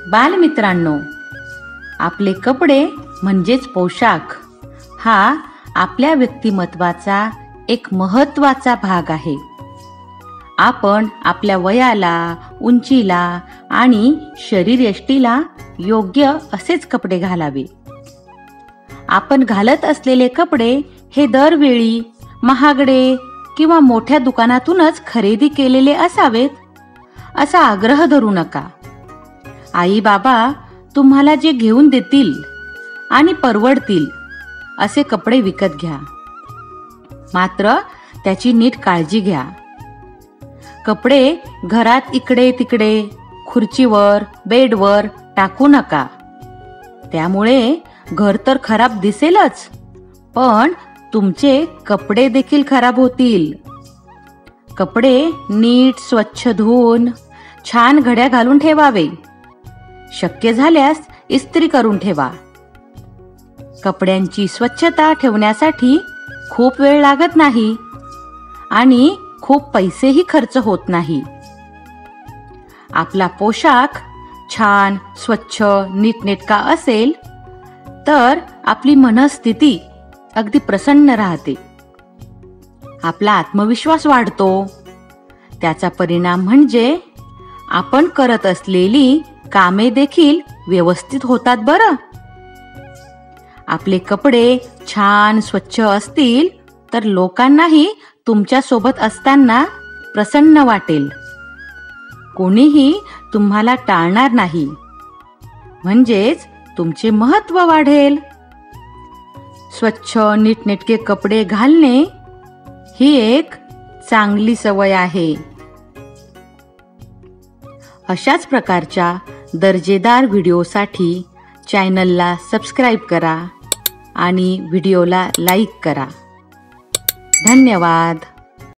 बालमित्रांनो, आपले कपडे म्हणजेच पोशाख हा आपल्या व्यक्तिमत्वाचा एक महत्त्वाचा भाग आहे. आपण आपल्या वयाला, उंचीला आणि शरीरयष्टीला योग्य असेच कपडे घालावे. आपण घालत असलेले कपडे हे दरवेळी महागडे किंवा मोठ्या दुकानातूनच खरेदी केलेले असावेत असा आग्रह धरू नका. आई बाबा तुम्हाला जे घेऊन देतील आणि परवडतील असे कपडे विकत घ्या. मात्र त्याची नीट काळजी घ्या. कपडे घरात इकडे तिकडे, खुर्चीवर, बेडवर टाकू नका. त्यामुळे घर तर खराब दिसेलच, पण तुमचे कपडे देखील खराब होतील. कपडे नीट स्वच्छ धुवून छान घड्या घालून ठेवावे. शक्य झाल्यास इस्त्री करून ठेवा. कपड्यांची स्वच्छता ठेवण्यासाठी खूप वेळ लागत नाही आणि खूप पैसेही खर्च होत नाही. आपला पोशाख छान, स्वच्छ, नीटनेटका असेल तर आपली मनस्थिती अगदी प्रसन्न राहते. आपला आत्मविश्वास वाढतो. त्याचा परिणाम म्हणजे आपण करत असलेली कामे देखील व्यवस्थित होतात बरं. आपले कपडे छान स्वच्छ असतील तर लोकांनाही तुमच्या सोबत असताना प्रसन्न वाटेल. कोणीही तुम्हाला टाळणार नाही. म्हणजेच तुमचे महत्त्व वाढेल. स्वच्छ नीटनेटके कपडे घालणे ही एक चांगली सवय आहे. अशाच प्रकारच्या दर्जेदार व्हिडिओसाठी चॅनलला सबस्क्राईब करा आणि व्हिडिओला लाईक करा. धन्यवाद.